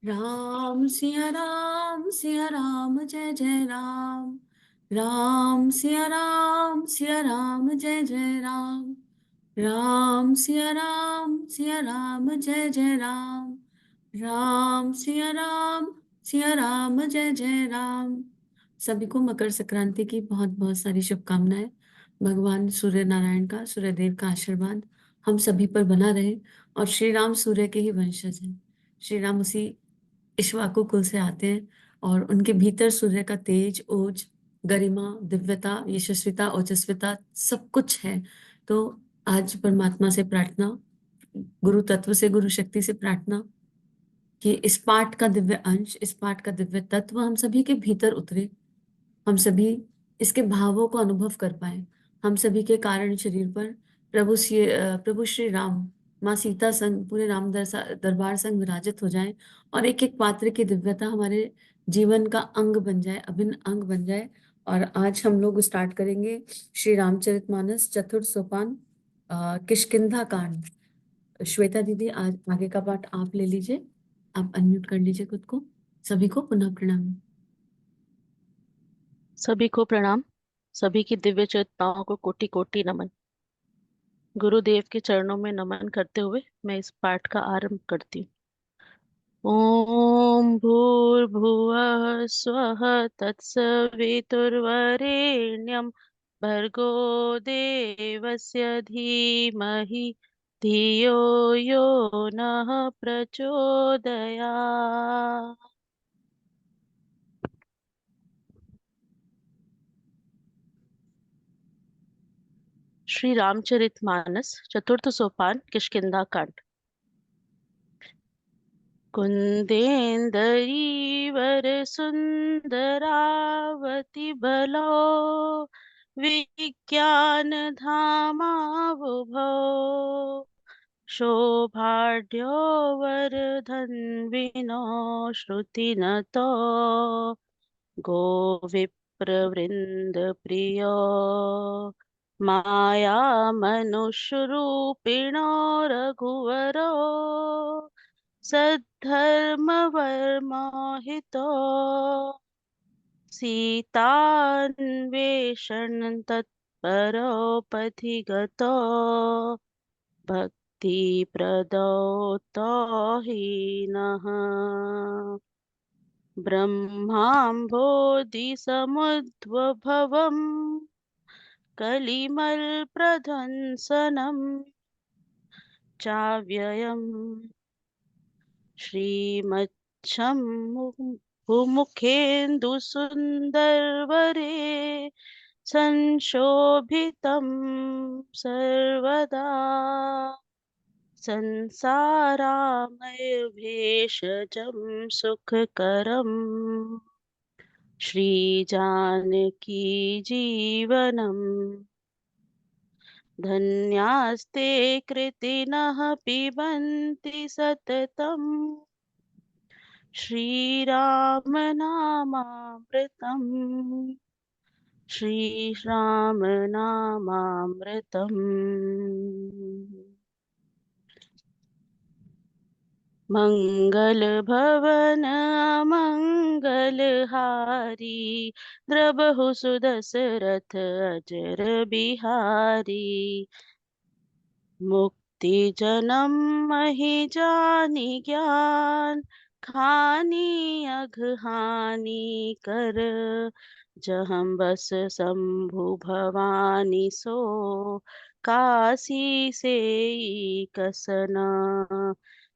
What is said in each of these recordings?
राम सिया राम जय जय राम। राम सिया राम जय जय राम। राम सिया राम जय जय राम। राम सिया राम जय जय राम। सभी को मकर संक्रांति की बहुत बहुत सारी शुभकामनाएं। भगवान सूर्य नारायण का, सूर्य देव का आशीर्वाद हम सभी पर बना रहे। और श्री राम सूर्य के ही वंशज हैं। श्री राम उसी इक्ष्वाकु कुल से आते हैं और उनके भीतर सूर्य का तेज, ओज, गरिमा, दिव्यता, यशस्विता, ओजस्विता सब कुछ है। तो आज परमात्मा से प्रार्थना, गुरु तत्व से, गुरु शक्ति से प्रार्थना कि इस पाठ का दिव्य अंश, इस पाठ का दिव्य तत्व हम सभी के भीतर उतरे। हम सभी इसके भावों को अनुभव कर पाए। हम सभी के कारण शरीर पर प्रभु श्री राम, माँ सीता संग, पूरे दरबार संग विराजित हो जाए और एक एक पात्र की दिव्यता हमारे जीवन का अंग बन जाए, अभिन्न अंग बन जाए। और आज हम लोग स्टार्ट करेंगे श्री रामचरितमानस चतुर्थ सोपान, किष्किंधा कांड। श्वेता दीदी, आज आगे का पाठ आप ले लीजिए। आप अनम्यूट कर लीजिए खुद को। सभी को पुनः प्रणाम। सभी को प्रणाम। सभी की दिव्य चेतनाओं को कोटि कोटि नमन। गुरुदेव के चरणों में नमन करते हुए मैं इस पाठ का आरंभ करती हूँ। ओम भूर्भुवः स्वः तत्सवितुर्वरेण्यं भर्गो देवस्य धीमहि धियो यो नः प्रचोदयात्। श्री रामचरितमानस चतुर्थ सोपान किष्किंधा कांड। कुन्देन्दरीवर सुन्दरावति बलो विज्ञान धामावुभौ शोभाढ्यो वर्धन्विनो श्रुतिनतो गोविप्रवृन्द प्रियो माया मनुष्यरूपिणो रघुवरो सद्धर्मवर्माहितो सीतान्वेषण तत्परो पथिगतो भक्तिप्रदो हीनः ब्रह्माम्भोधिसमुद्भवम् कलिमल्प्रध्वंसनम् चाव्ययम् श्रीमच्छं भूमुखेन्दुसुन्दरवरे संशोभितं सर्वदा संसारामयभेषजं सुखकरम् श्रीजानकी जीवनम् धन्यास्ते कृतिनः पिबन्ति सततम् श्रीराम नामामृतम् श्रीराम नामामृतम्। मंगल भवन मंगलहारी द्रबहु सुदशरथ अजर बिहारी मुक्ति जन्म महि जानि ज्ञान खानी अघहानि कर जहम बस शंभु भवानी सो काशी से कसना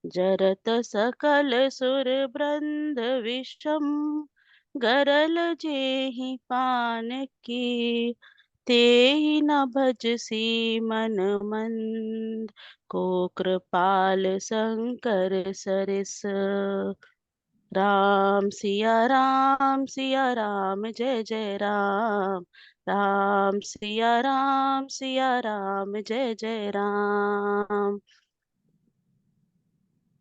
जरत सकल सुर बृंद विषम गरल जेहि पान की तेहि न भजसी मन मंद को कृपाल शंकर सरिस राम जय जय राम। राम सिया राम जय जय राम।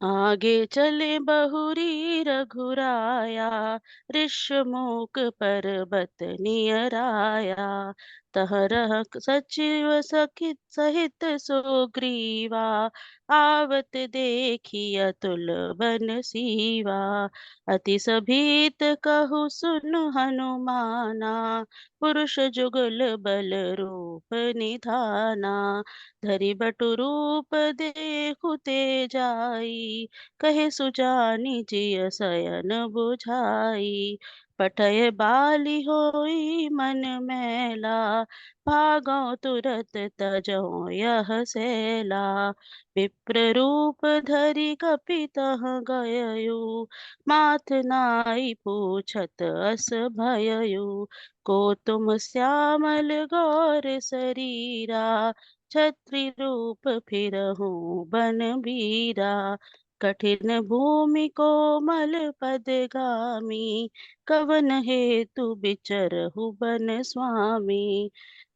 आगे चले बहुरी रघुराया ऋषमुख पर्वत नियराया तह रह सचिव सखित सहित सुग्रीवा, आवत देखी अतुल बन सीवा। अति सभीत कहु सुन हनुमाना, पुरुष जुगल बल रूप निधाना। धरि बटु रूप देखु तेजाई, कहे सुजानि जिय शयन बुझाई। पठय बाली होई मन मैला, भागौ तुरत तजौ यह सैला। विप्र रूप धरि कपि तह गयउ, माथ नाई पूछत अस भयउ। को तुम श्यामल गौर शरीरा, छत्री रूप फिरहु बन बीरा। कठिन भूमि कोमल पद गामी, कवन हेतु बिचरहु बन स्वामी।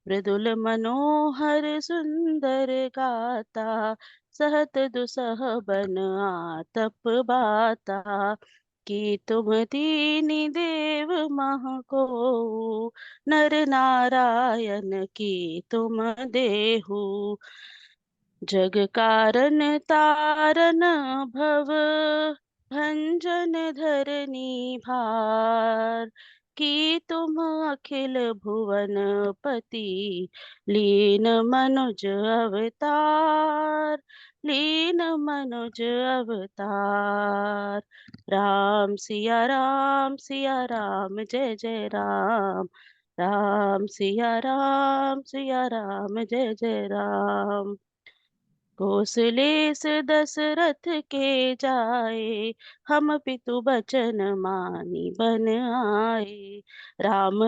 मृदुल मनोहर सुंदर गाता, सहत दुसह बन आतप बाता। कि तुम दीनि देव मह को, नर नारायण की तुम देहु। जग कारण तारन भव, भंजन धरनी भार। कि तुम अखिल भुवन पति, लीन मनुज अवतार। लीन मनुज अवतार। राम सिया राम जय जय राम। राम सिया राम जय जय राम। कौशलेस दशरथ के जाए, हम पितु बचन मानी बन आए। राम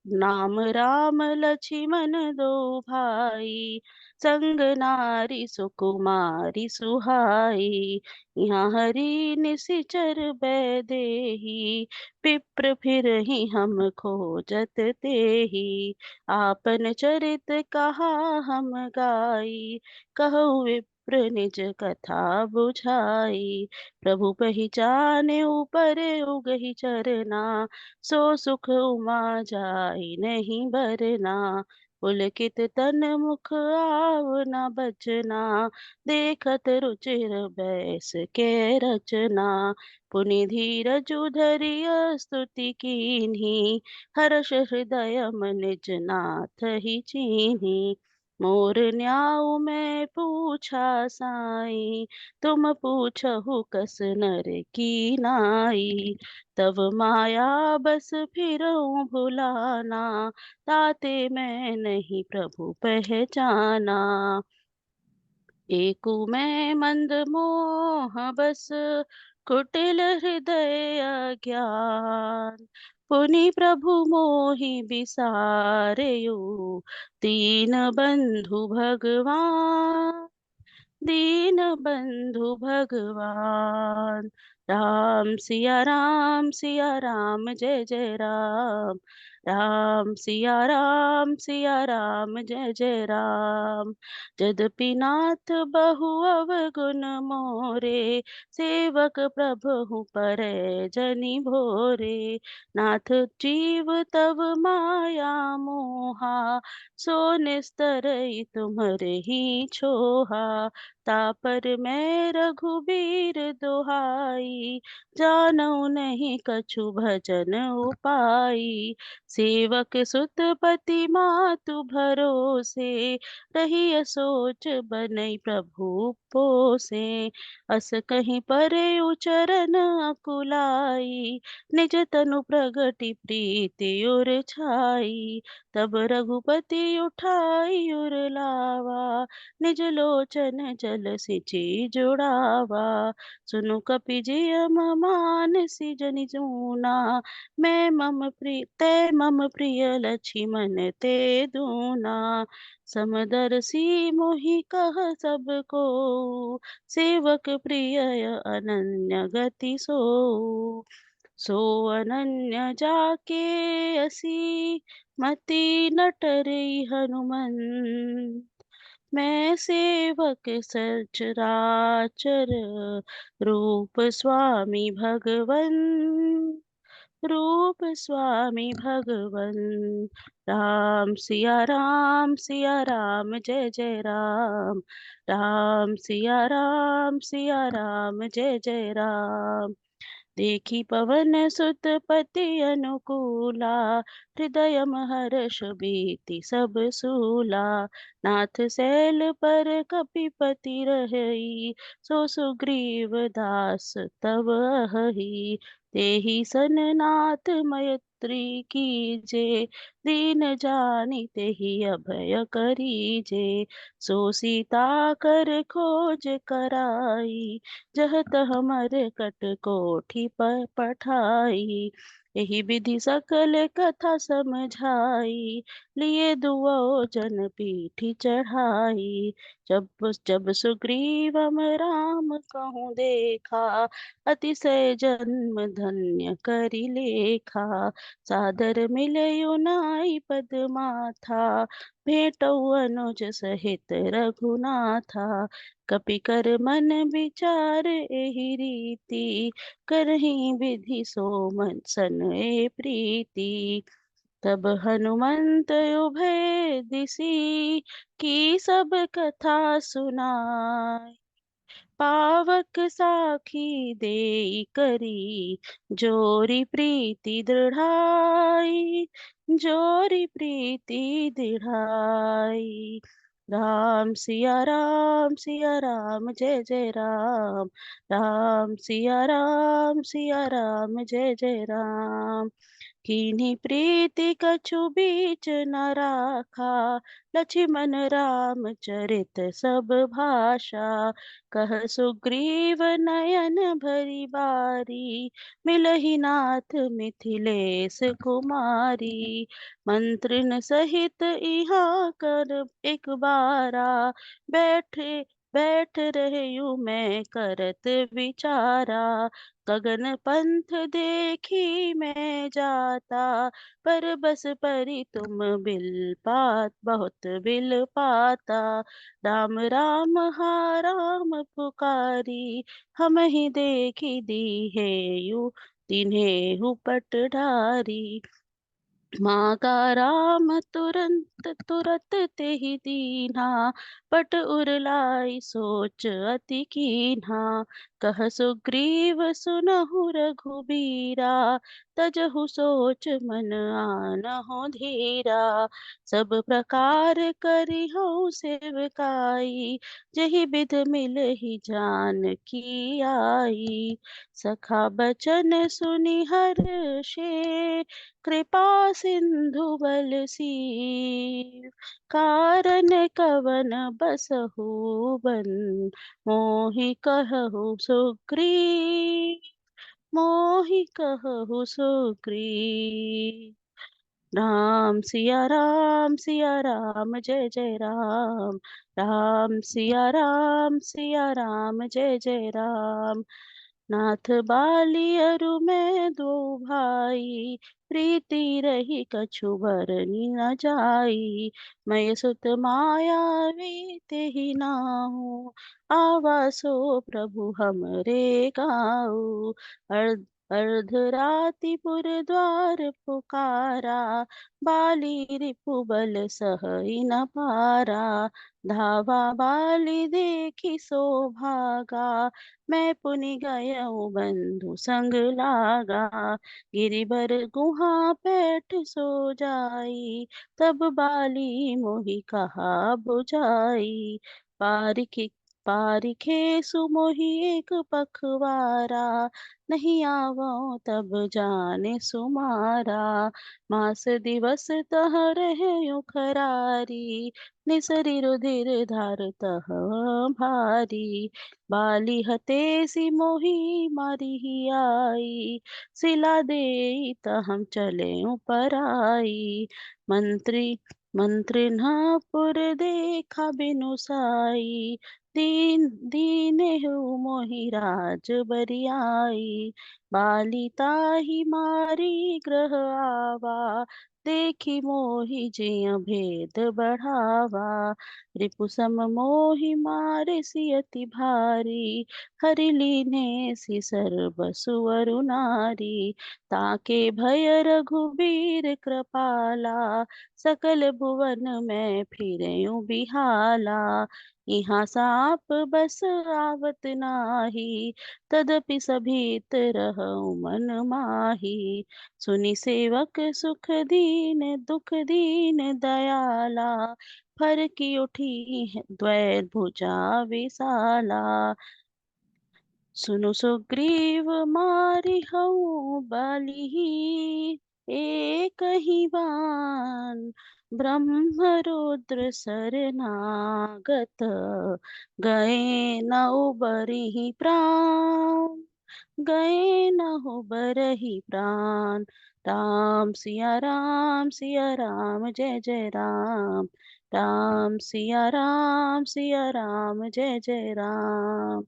नाम राम लक्ष्मण दो भाई, संग नारी सुकुमारी सुहाई। यहाँ हरि निशिचर बैदेही, विप्र फिरहि हम खोजत तेहि। आपन चरित कहा हम गाई, कहु विप्र निज कथा बुझाई। प्रभु पहिचाने ऊपर उगहि चरना, सो सुख उमा जाई नहीं बरना। पुलकित तन मुख आवना बचना, देखत रुचिर बैस के रचना। पुनि धीरजु धरिय स्तुति कीन्ही, हर्ष हृदय निज नाथ ही चीन्ही। मोर न्याऊ मैं पूछा साई, तुम पूछहु कस नर की नाई। तब माया बस फिरऊं भुलाना, ताते मैं नहीं प्रभु पहचाना। एकु मैं मंद मोह बस, कुटिल हृदय अज्ञान। पुनि प्रभु मोहि बिसारयु, दीन बंधु भगवान। दीन बंधु भगवान। सिया राम जय जय राम। सिया राम जय जय राम। जदपि नाथ बहु अवगुण मोरे, सेवक प्रभु पर जनि भोरे। नाथ जीव तब माया मोहा, सो निस्तर तुम्हरे ही छोहा। तापर मैं रघुबीर दुहाई, जानऊ नहीं कछु भजन उपाई। सेवक सुत पति मातु भरोसे, रही सोच बनई प्रभु पोसे। अस कहीं परे उचरन अकुलाई, निज तनु प्रगति प्रीति उर छाई। तब रघुपति उठाई उर लावा, निज लोचन जल सिंचि जुड़ावा। सुनु कपि मानसी जनि जूना, तै मम प्रिय लक्ष्मण ते दूना। समदर्शी मोहि कह सब को, सेवक प्रिय अनन्य गति सो अनन्य जाके असी, मति नटरि हनुमंत। मैं सेवक सचराचर, रूप स्वामी भगवन। रूप स्वामी भगवन। राम सिया राम जय जय राम। सिया राम जय जय राम। देखी पवन सुत पति अनुकूला, हृदय हर्ष बीति सब सूला। नाथ सैल पर कपिपति रहई, सो सुग्रीव दास तब अहई। तेहि सन नाथ मैत्री कीजे, दीन जानि तेहि अभय करीजे। सो सीता कर खोज कराई, जह तह मर कट कोठी पर पठाई। यही विधि सकल कथा समझाई, लिए दुओ जन पीठी चढ़ाई। जब जब सुग्रीवम राम कहूँ देखा, अतिशय जन्म धन्य करि लेखा। सादर मिलयु नाई पद माथा, भेटौ अनुज सहित रघुनाथा। कपि कर मन विचार एहि रीति, करहीं विधि सो मन सन ए प्रीति। तब हनुमंत उभय दिसी, की सब कथा सुनाई। पावक साखी देई करी, जोरी प्रीति दृढ़ाई। जोरी प्रीति दृढ़ाई। सिया राम जय जय राम। सिया राम जय जय राम। कीन्ही प्रीति कछु बीच न राखा, लक्ष्मण राम चरित सब भाषा। कह सुग्रीव नयन भरी बारी, मिलहि नाथ मिथिलेश कुमारी। मंत्रिन सहित इहाँ कर एक बारा, बैठे बैठ रहूँ मैं करत विचारा। गगन पंथ देखी मैं जाता, पर बस परी तुम बिल पात बहुत बिल पाता। राम हा राम पुकारी, हम ही देखी दी है यू तिन्हें हुपट ढारी। मागा राम तुरंत तुरत तेहि दीन्हा, पट उरलाई सोच अति कीन्हा। कह सुग्रीव सुनहु रघुबीरा, तजहु सोच मन आनहु धीरा। सब प्रकार करिहउ सेवकाई, जेहि बिध मिलहि जानकी आई। सखा बचन सुनि हर्षे, कृपा सिंधु बल सीव। कारण कवन बसहु बन, मोहि कहु सुग्रीव। मोहि कहु सुग्रीव। सिया राम जय जय राम। सिया राम जय जय राम। नाथ बाली अरु मैं दो भाई, प्रीति रही कछु बरनी न जाई। मैं सुत मायावी तेहि नाहु, आवा सो प्रभु हमरे गाऊ। अर्धराति पुर द्वार पुकारा, बाली रिपुबल सहई न पारा। धावा बाली देखी सो भागा, मैं पुनि गयउ बंधु संग लागा। गिरिबर गुहा पैठ सो जाई, तब बाली मोहि कहा बुझाई। पारिखी पारिखे सुमोहि एक पखवारा, नहीं आवो तब जाने सुमारा। मास दिवस तह रहे खरारी, निसरि रुधिर धार तह भारी। बाली हते सि मोहि मारिहि आई, सिला देई तहम चले पराई। मंत्री मंत्रिन्हा पुर देखा बिनु साई, दीन दीनहु मोहि राज बरियाई। बाली ताहि मारी ग्रह आवा, देखी मोहि जिय भेद बढ़ावा। रिपु सम मोहि मारे सियति भारी, हरि लीन्हे सि सर्ब सुअरु नारी। ताके भय रघुबीर कृपाला, सकल भुवन में फिरयूं बिहाला। यहाँ साप बस आवत नाही, तदपि सभीत रहउ मन माही। सुनि सेवक सुख दीन दुख दीन दयाला, फर की उठी द्वै भुजा विशाला। सुनु सुग्रीव मारि हऊँ बलिहि, एक ही बान ब्रह्म रुद्र सरनागत। गए न उबरहि प्राण, गए न उबरहि प्राण। राम सिया राम जय जय राम। राम सिया राम जय जय राम।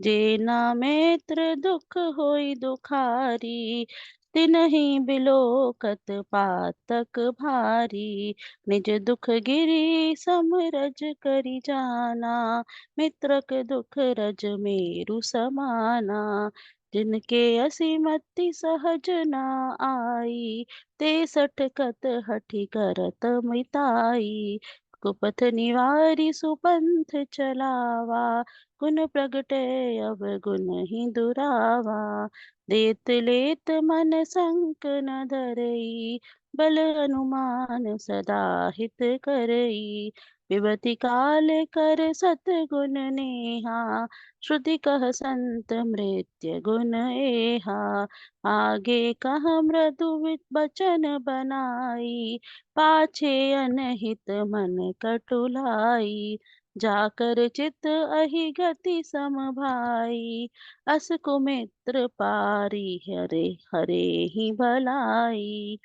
जेना नेत्र दुख होई दुखारी, तिनहि बिलोकत पातक भारी। निज दुख गिरि समरज करि जाना, मित्रक दुख रज मेरु समाना। जिनके असिमति सहज न आई, ते सठकत हठि करत मिताई। कुपथ निवारी सुपंथ चलावा, गुण प्रगटे अवगुण ही दुरावा। देत लेत मन संक न धरई, बल हनुमान सदा हित करई। विपति काल कर सतगुण नेहा, श्रुति कह संत मृत्य गुण एहा। आगे कह मृदु बचन बनाई, पाछे अनहित मन कटुलाई। जाकर चित अहि गति सम भाई, अस कुमित्र पारी हरे हरे ही भलाई।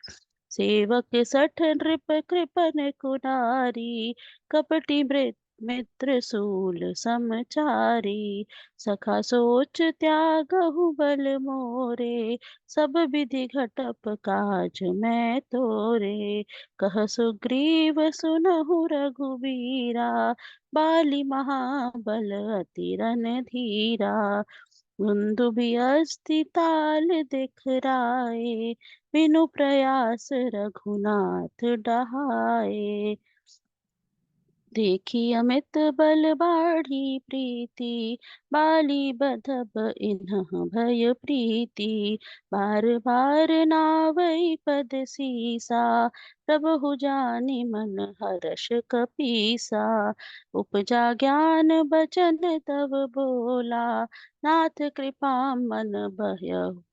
सेवक सठ नृप कृपन कुनारी, कपटी मित्र सूल समचारी। सखा सोच त्यागहु बल मोरे, सब विधि घटप काज मैं तोरे। कह सुग्रीव सुनहु रघुबीरा, बाली महाबल अति रणधीरा। दुंदुभि ताल दिखराए, बिनु प्रयास रघुनाथ डहाए। देखी अमित बल बाढ़ी प्रीति, बाली बधब इन्ह भय प्रीति। बार बार नावै पद सीसा, प्रभु जानि मन हर्ष कपीसा। उपजा ज्ञान बचन तव बोला, नाथ कृपा मन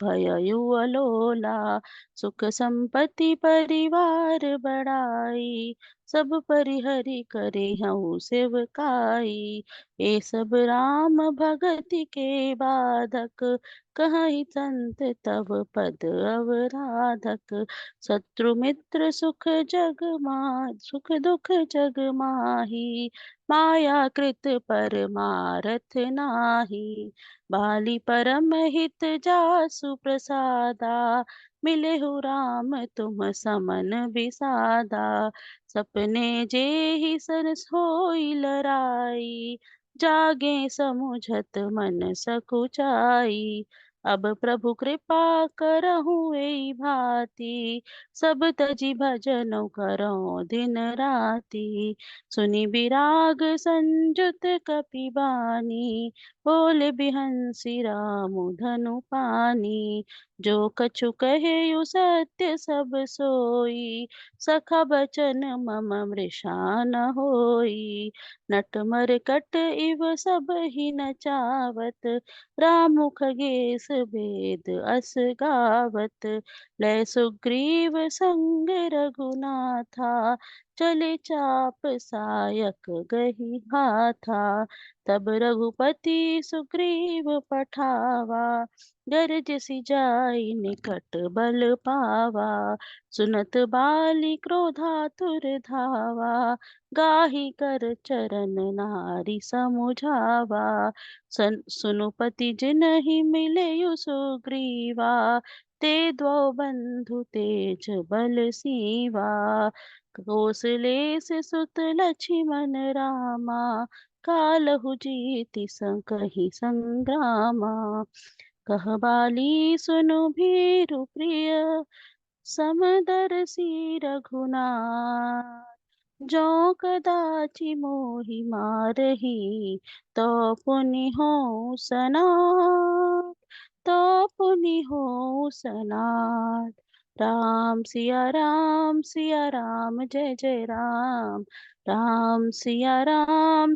भयउ अलोला। सुख संपत्ति परिवार बढ़ाई, सब परिहरि करे हऊँ सेवकाई। ये सब राम भगति के बाधक, कहीं संत तब पद अवराधक। शत्रु मित्र सुख दुख जग माही, माया कृत परमारथ नाही। बाली परम हित जासु प्रसादा, मिलेहु राम तुम समन बिसादा। सपने जेहि सरस होई लराई, जागे समुझत मन सकुचाई। अब प्रभु कृपा करहु एई भांति, सब तजि भजन करहु दिन राति। सुनि बिराग संजुत कपि बानी, बोले बिहंसि राम धनु पानी। जो कछु कहेउ सत्य सब सोई, सखा बचन मम मृषा न होई। नटमरकट इव सब ही नचावत, राम खगेश भेद अस गावत। लै सुग्रीव संग रघुनाथा, चले चाप सायक गही हाथा। तब रघुपति सुग्रीव पठावा, गरज सी जाई निकट बल पावा। सुनत बाली क्रोधातुर धावा, गाही कर चरण नारी समुझावा। सुनुपति जिनहि मिलयु सुग्रीवा, ते द्वौ बंधु तेज बल सीवा। कौसलेस सुत लक्ष्मण रामा, कालहु जीति कहि संग्रामा। कह बाली सुनु भीरु प्रिय, समदर्शी रघुनाथ। जो कदाचि मोहि मारही, तो पुनि हो सनाथ। तो पुनि हो सनाथ। राम सिया राम सिया राम जय जय राम। राम सिया राम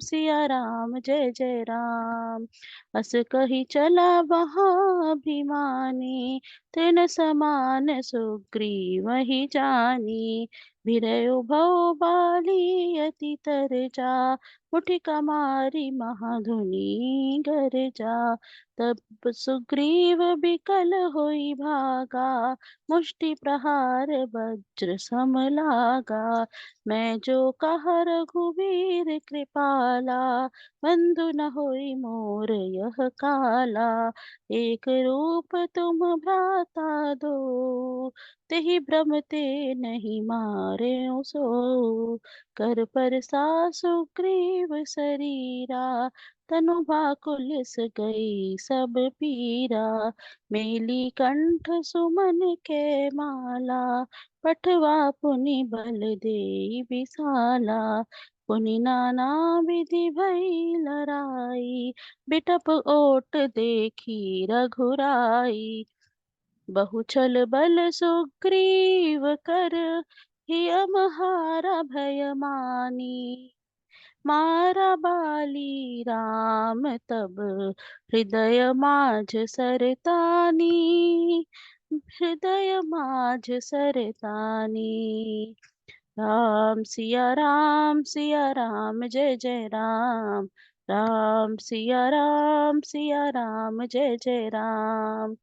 जय जय राम। अस कही चला महाभिमानी, तिन समान सुग्रीव ही जानी। भिरयो भव बाली अति तरजा, मुठिका मारी महाधुनी गरजा। तब सुग्रीव बिकल होई भागा, मुष्टि प्रहार वज्र सम लागा। मैं जो कहा रघुवीर कृपाला, बंधु न होई मोर यह काला। एक रूप तुम भ्राता दो, तेहि भ्रम ते नहीं मारे सो। कर पर सुग्रीव शरीरा, तनु भाकुल सि गई सब पीरा। मेली कंठ सुमन के माला, पठवा पुनि बल देई विसाला। पुनि नाना विधि भई लड़ाई, बिटप ओट देखी रघुराई। बहु छल बल सुग्रीव कर, हियम हारा भय मानी। मारा बाली राम तब, हृदय माझ सरतानी। हृदय माझ सरतानी। राम सिया राम जय जय राम। सिया राम जय जय राम।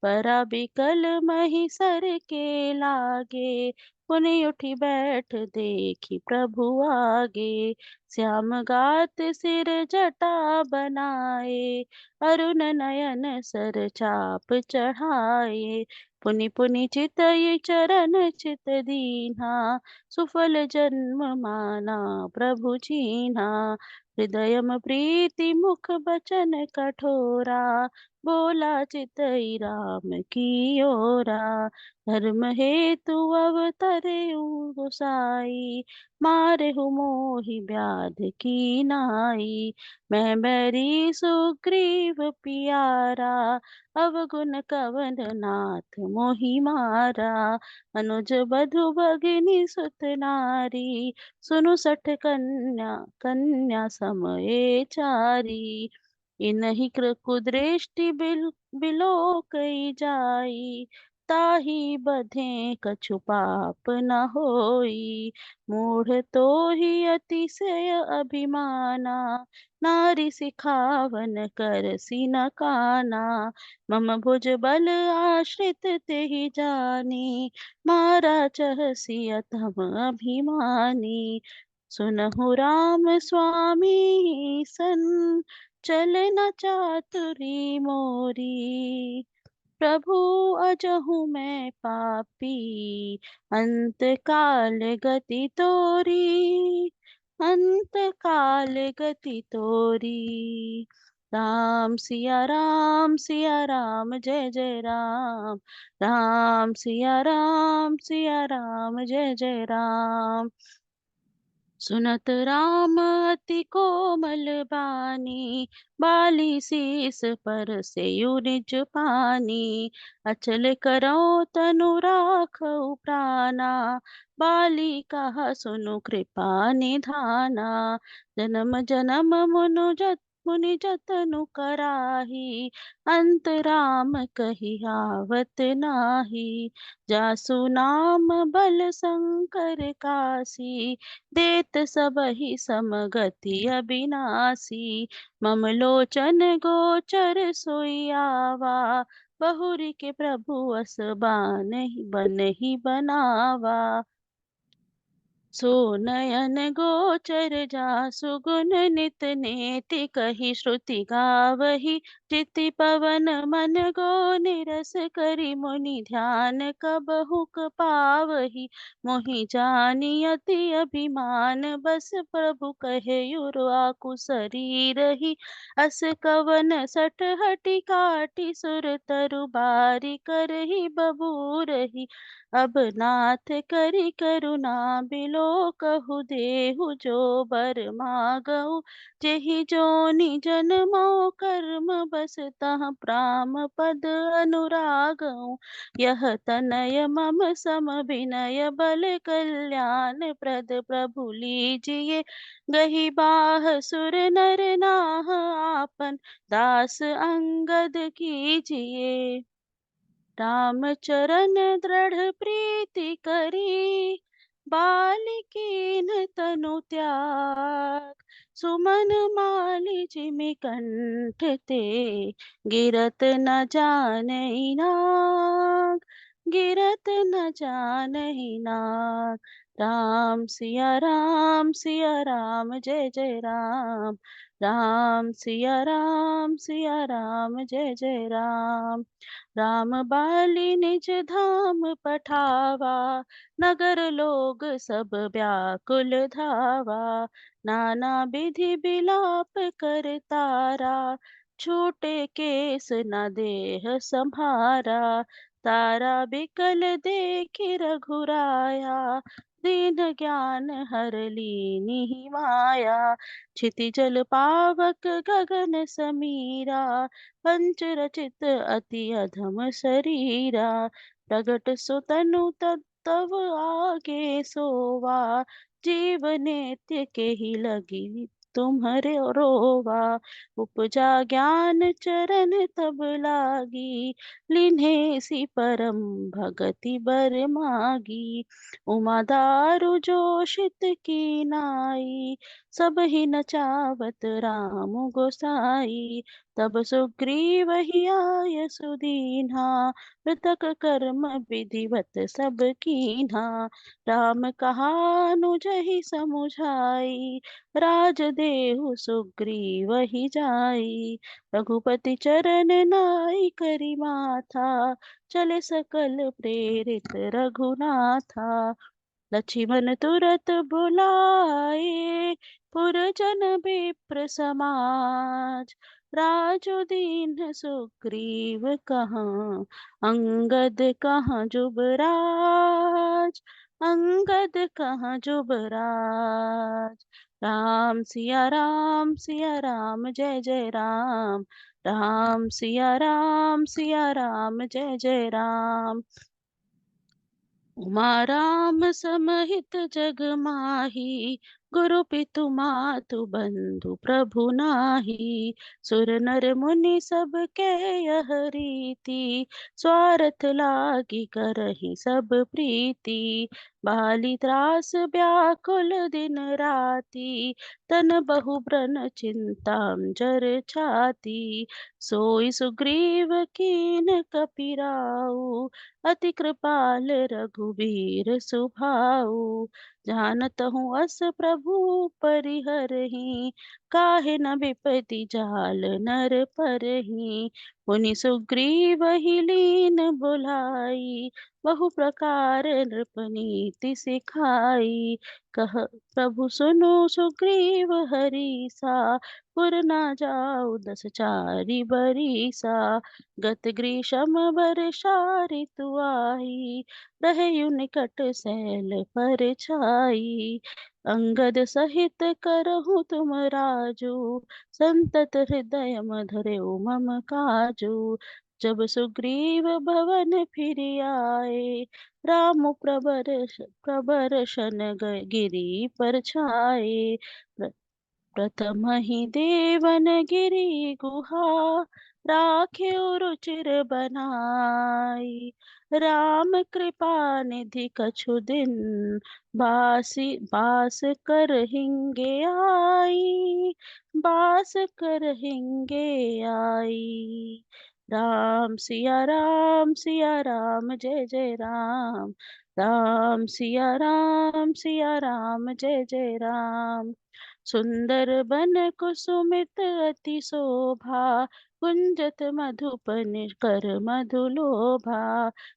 पराबिकल महिसर के लागे, पुनि उठी बैठ देखी प्रभु आगे। श्याम गात सिर जटा बनाए, अरुण नयन सर चाप चढ़ाए। पुनि पुनि चितई चरण चित दीन्हा, सुफल जन्म माना प्रभु चीन्हा। हृदय प्रीति मुख बचन कठोरा, बोला चितई राम की ओरा। धर्म हेतु अवतरे गोसाई, मारेहु मोहि व्याध की नाई। मैं बैरी सुग्रीव पियारा, अवगुण कवन नाथ मोहि मारा। अनुज बधु भगिनी सुत नारी, सुनु सठ कन्या कन्या समय चारी। इन्हीं कुदृष्टि बिलो कई जाई, ताही बधे कछु पाप न होई। मूढ़ तो ही अतिशय अभिमाना, नारी सिखावन कर न काना। मम भुज बल आश्रित तेहि जानी, मारा चहसी अधम अभिमानी। सुनहु राम स्वामी सन, चले न चातुरी मोरी। प्रभु अजहु मैं पापी, अंत काल गति तोरी। अंत काल गति तोरी। सिया राम जय जय राम। सिया राम जय जय राम। सुनत राम अति कोमल बानी, बाली शीस पर सेयु निज पानी। अचल करो तनु राखउ प्राना, बाली कहा सुनु कृपा निधाना। जन्म जन्म मुनु मुनि जतनु कराही, अंत राम कहि आवत नाही। जासु नाम बल शंकर कासी, देत सबहि समगति अबिनासी। मम लोचन गोचर सोई आवा, बहुरी के प्रभु अस बनहि बनावा। सो नयन गोचर जासु गुण नित नेति कही, श्रुति गावही चिति पवन मन गो निरस करी। मुनि ध्यान कबहु पावही, मोहि जानी अति अभिमान। बस प्रभु कहे आकु शरीरही, अस कवन सठ हटि काटि सुर तरु बारी करही बबूरही। अब नाथ करि करुणा बिलो कहु, देहु जो बर मागहु। जेहि जोनि जन्मौ कर्म बस, तह प्राम पद अनुरागहु। यह तनय मम सम विनय, बल कल्याण प्रद प्रभु लीजिए। गही बाह सुर नर नाह, आपन दास अंगद कीजिए। राम चरण दृढ़ प्रीति करी, बालिकीन तनु त्याग। सुमन माली जिमि कंठ ते, गिरत न जानई नाग। गिरत न जानई नाग। राम सिया राम जय जय राम। राम सिया राम जय जय राम। राम बाली निज धाम पठावा, नगर लोग सब व्याकुल धावा। नाना विधि बिलाप कर तारा, छूटे केस न देह संहारा। तारा बिकल देखि रघुराया, दीन ज्ञान हर लीन्ही माया। क्षिति जल पावक गगन समीरा, पंच रचित अति अधम शरीरा। प्रगट सुतनु तव आगे सोवा, जीव नित्य के ही लगी तुम्हरे रोवा। उपजा ज्ञान चरण तब लागी, लिन्हे सी परम भगति बर मागी। उमा दारु जोशित की नाई, सब ही नचावत राम गोसाई। तब सुग्रीव ही आय सुदीन्हा, मृतक कर्म विधिवत सब कीन्हा। राम कहा अनुजहि समुझाई, राज देहु सुग्रीव ही जाई। रघुपति चरण नाई करि माथा, चले सकल प्रेरित रघुनाथा। लक्ष्मण तुरत बुलाए, पुरजन विप्र समाज। राजु दीन सुग्रीव कहाँ, अंगद कहाँ जुबराज। अंगद कहाँ जुबराज। सिया राम जय जय राम। सिया राम जय जय राम। उमा राम समहित जग माही, गुरु पितु मातु बंधु प्रभु नाही। सुर नर मुनि सब के यह रीति, स्वार्थ लागी करहि सब प्रीति। बाली त्रास व्याकुल दिन राति, तन बहु ब्रन चिंता जर छाती। सोई सुग्रीव कीन कपिराऊ, अति कृपाल रघुबीर सुभाऊ। जानत हूँ अस प्रभु परिहरहि, काहे न विपति जाल नर परहि। मुनि सुग्रीव ही लीन बुलाई, बहु प्रकार नृपनीति सिखाई। कह प्रभु सुनो सुग्रीव हरीसा, पुर न जाऊ 10 चारि बरीसा। गत ग्रीष्म वर्षा ऋतु आई, रहयु निकट सैल पर छाई। अंगद सहित करहु तुम राजू, संतत हृदय मधुर मम काजू। जब सुग्रीव भवन फिर आए, राम प्रबरशन गिरी पर छाए। प्रथम ही देवन गिरी गुहा, राख्यो रुचिर बनाई। राम कृपा निधि कछु दिन, बास कर हिंगे आई। बास कर हिंगे आई। राम सिया राम जय जय राम। सिया राम जय जय राम। सुंदर बन कुसुमित अति शोभा, कुंजत मधुपन कर मधुलोभा।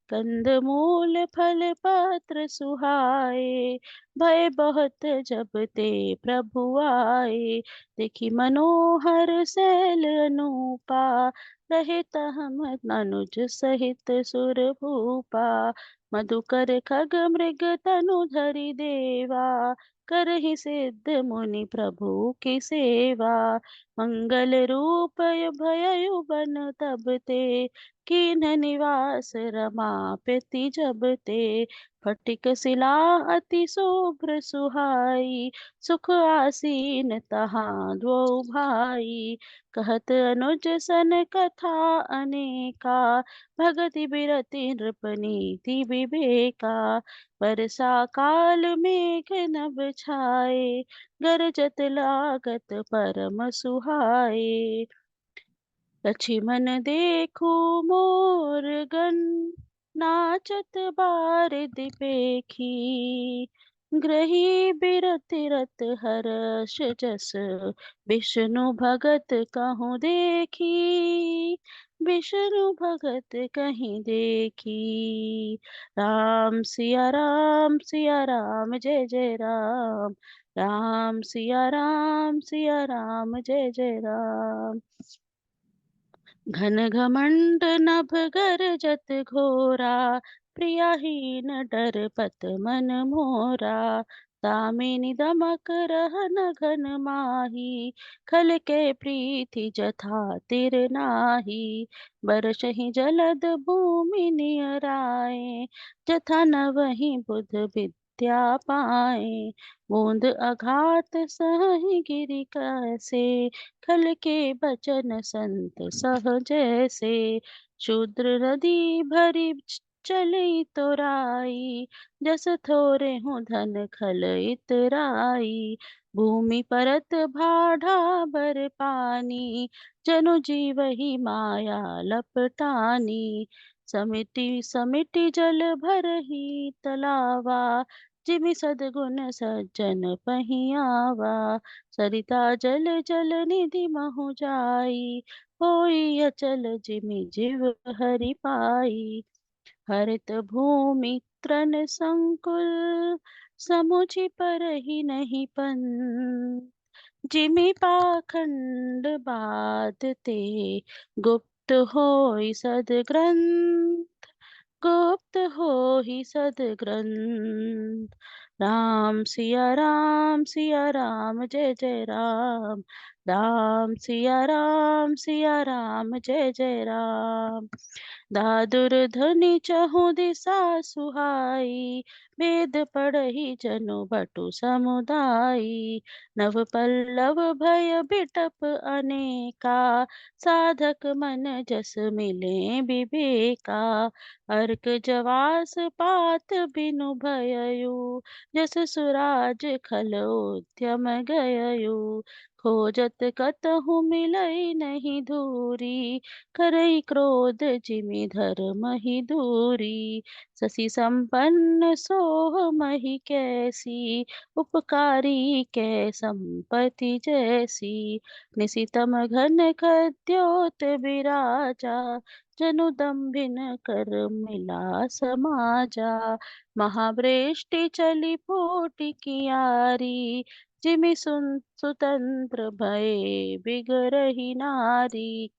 कंद मूल फल पत्र सुहाए, भय बहुत जब ते प्रभु आए। देखी मनोहर सैल अनूपा, रहित हम अनुज सहित सुर भूपा। मधुकर खग मृग तनु धरि देवा, करहि सिद्ध मुनि प्रभु की सेवा। मंगल रूप भयउ बन तब ते, कीन्ह निवास रमापति जब ते। फटिक शिला अति शुभ्र सुहाई, सुख आसीन तहाँ द्वौ भाई। कहत अनुज सन कथा अनेका, भगति बिरति नृपनीति विवेका। वर्षा काल मेघ नभ छाए, गरजत लागत परम सुहाए। लक्ष्मण देखो मोर गन, नाचत बारिद पेखी। ग्रही बिरति रत हर्ष जस, विष्णु भगत कहूँ देखी। विष्णु भगत कहीं देखी। सिया राम जय जय राम। सिया राम जय जय राम। घन घमंड नभ गरजत घोरा, प्रियाहीन डर पत मन मोरा। दामिनी दमक रहन घन माही, खल के प्रीति जथा तिर नाही। बरसहि जलद भूमि नियराए, जथा न वही बुध विद्या पाए। बूंद अघात सहि गिरि कैसे, खल के बचन संत सह जैसे। शूद्र नदी भरी चली तोराई, जस थोरे हूँ धन खल इतराई। भूमि परत भाढ़ा बर पानी, जनु जीव ही माया लपटानी। समिति समिति जल भर ही तलावा, जिमि सद्गुण सज्जन पहियावा। सरिता जल जल निधि महु जाई, होई अचल जिमि जिव हरि पाई। हरित भूमि तृण संकुल, समुझि परहि नहीं पन। जिमि पाखंड बाधते, गुप्त होई सद्ग्रंथ। गुप्त होहि सद्ग्रंथ। सिया राम जय जय राम। सिया राम जय जय राम। दादुर ध्वनि चहु दिशा सुहाई, वेद पढ़हि जनु बटु समुदाई। नव पल्लव भय बिटप अनेका, साधक मन जस मिले विवेका। अर्क जवास पात बिनु भयउ, जस सुराज खल उद्यम गयउ। खोजत कतहु मिलई नहीं धूरी, करई क्रोध जिमि धर्म ही दूरी। शशि संपन्न सोह मही कैसी, उपकारी कै संपत्ति जैसी। निशितम घन खद्योत विराजा, जनु दंभिन कर मिला समाजा। महावृष्टि चली फूटी कियारी, जिमि सुतंत्र भये बिगरहि नारी।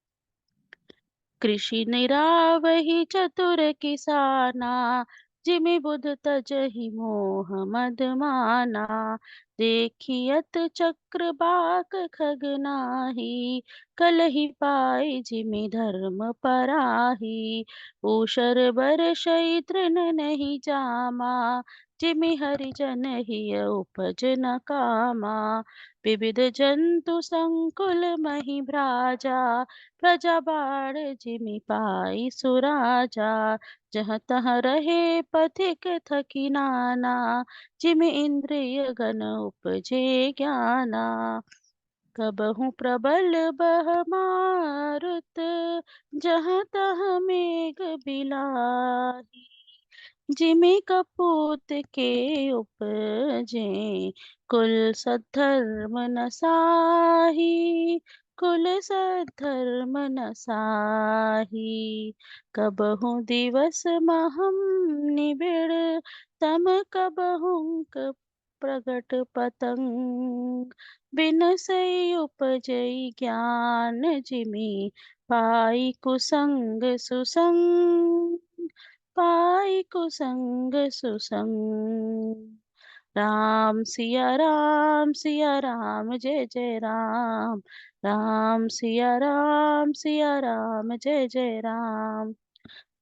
कृषि निरावहि चतुर किसाना, जिमि बुध तजहि मोह मद माना। देखियत चक्र बाक खग नाही, कलहि पाई जिमि धर्म पराही। ऊषर बरषइ तृण नहीं जामा, जिमि हरिजन हिय उपज न कामा। विविध जंतु संकुल महि भ्राजा। प्रजा बाढ़ जिमि पाई सुराजा। जहाँ तहाँ रहे पथिक थकी नाना। जिमि इंद्रिय गण उपजे ज्ञाना। कबहु प्रबल बह मारुत। जहाँ तहाँ मेघ बिलाही। जिमि कपूत के उपजे। कुल सद्धर्म न साही। कुल सद्धर्म न साही। कबहु दिवस महम निबिड़। तम कबहुं प्रगट पतंग। बिनसई उपजई ज्ञान जिमि। पाई कुसंग सुसंग। पाई कुसंग सुसंग। राम सिया राम जय जय राम। सिया राम जय जय राम।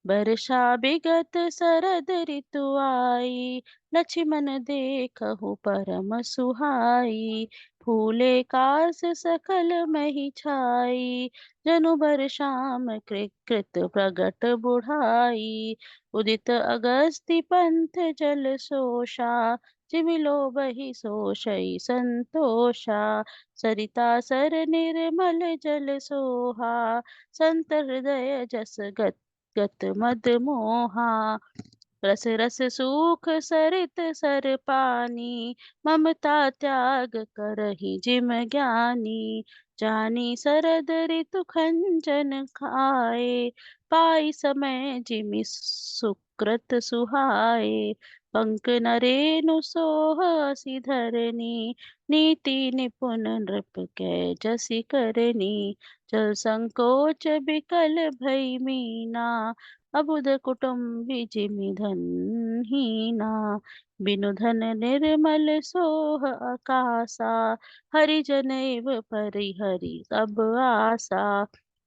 वर्षा बिगत शरद ऋतु आई। लक्ष्मण देखहु परम सुहाई। फूले कास सकल मही छाई। जनु बरसाम कृत प्रगट बुढ़ाई। उदित अगस्ति पंथ जल सोषा। जिमिलो बही सोषई संतोषा। सरिता सर निर्मल जल सोहा। संत हृदय जस गत मद मोहा। रस रस सूख सरित सर पानी। ममता त्याग करहि जिम ज्ञानी। जानी सरद ऋतु खंजन खाए। पाई समय जिमि सुकृत सुहाए। पंक नरेनु सोहसि धरनी। नीति निपुण नृप कै जसि करनी। जल संकोच बिकल भई मीना। अबुध कुटुम्बि जिमि धन हीना। बिनु धन निर्मल सोह अकासा। हरिजनैव परिहरि सब आसा।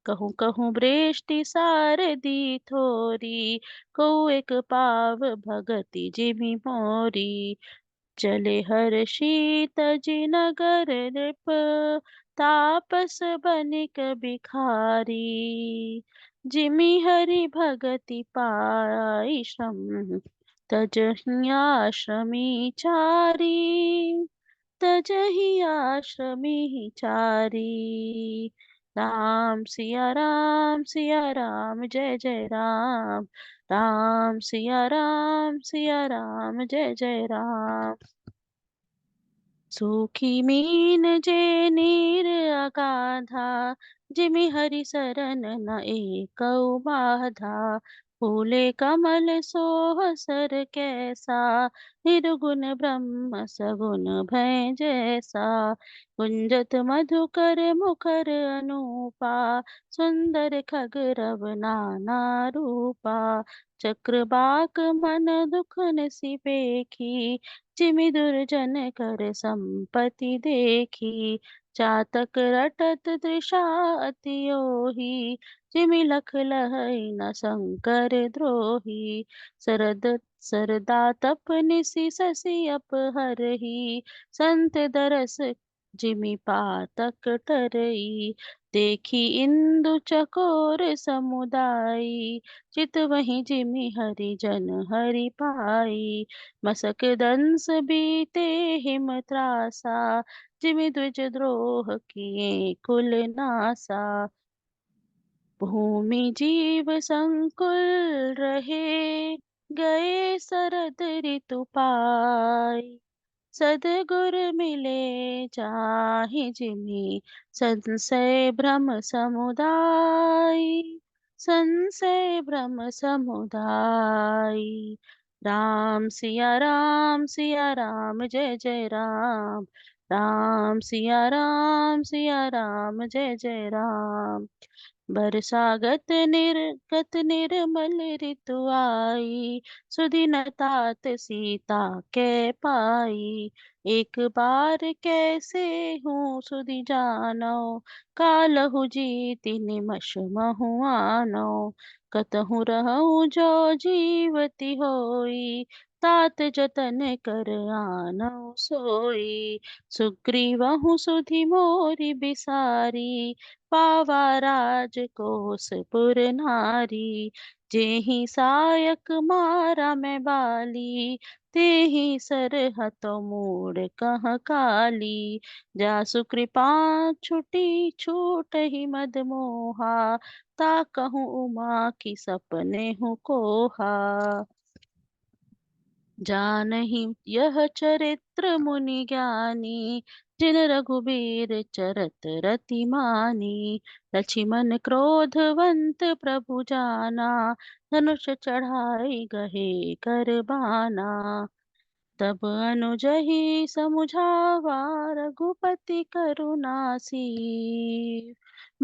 कहूँ कहूँ बृष्टि सारदी थोरी। को एक पाव भगति जिमि मोरी। चले हर शीत जिनगर नृप। तापस बनिक बिखारी। जिमि हरि भगति पाई श्रम। तजहि आश्रमी चारी। तजहि आश्रमी चारी। सिया राम जय जय राम। सिया राम जय जय राम। सूखी मीन जे नीर अगाधा। जिमि हरि सरन न एकउ बाधा। फूले कमल सोह सर कैसा। निर्गुण ब्रह्म सगुण भय जैसा। कुंजत मधुकर मुखर अनूपा। सुंदर खगरव नाना रूपा। चक्रबाक मन दुख निसि पेखी। जिमि दुर्जन कर संपत्ति देखी। चातक रटत तृषा अति ओही। जिमि लख लहै न शंकर द्रोही। सरदा तप निसि शशि अपहरही। संत दरस जिमि पातक टरई। देखी इंदु चकोर समुदाई। चितवहि जिमि हरि जन हरि पाई। मसक दंस बीते हिम त्रासा। जिमि द्विज द्रोह किए कुल नासा। भूमि जीव संकुल रहे। गए शरद ऋतु पाई। सद्गुर मिले जाहि जिमि। संशय भ्रम समुदाय। संशय भ्रम समुदाय। सिया राम जय जय राम। सिया राम जय जय राम। बरसागत निर्गत निर्मल ऋतु आई। सुदिन तात सीता के पाई। एक बार कैसे हूँ सुधि जानो। कालहु जीति निमष महुआनो। कतहु रहूं जो जीवती होई। तात जतन कर आनौ सोई। सुग्रीवहु सुधि मोरि बिसारी, पावा राजकोसपुर नारी। जेहि सायक मारा मैं बाली, तेहि सरहतु मूड़ कहाँ काली। जासु कृपा छुटी छूटहि मद मोहा, ताकहु उमा की सपने हूँ कोहा। जानहि यह चरित्र मुनि ज्ञानी, जिन रघुबीर चरत रति मानी। लक्ष्मण क्रोधवंत प्रभु जाना, धनुष चढ़ाई गहे कर बाना। तब अनुजहि समुझावा, रघुपति करुणा सीर।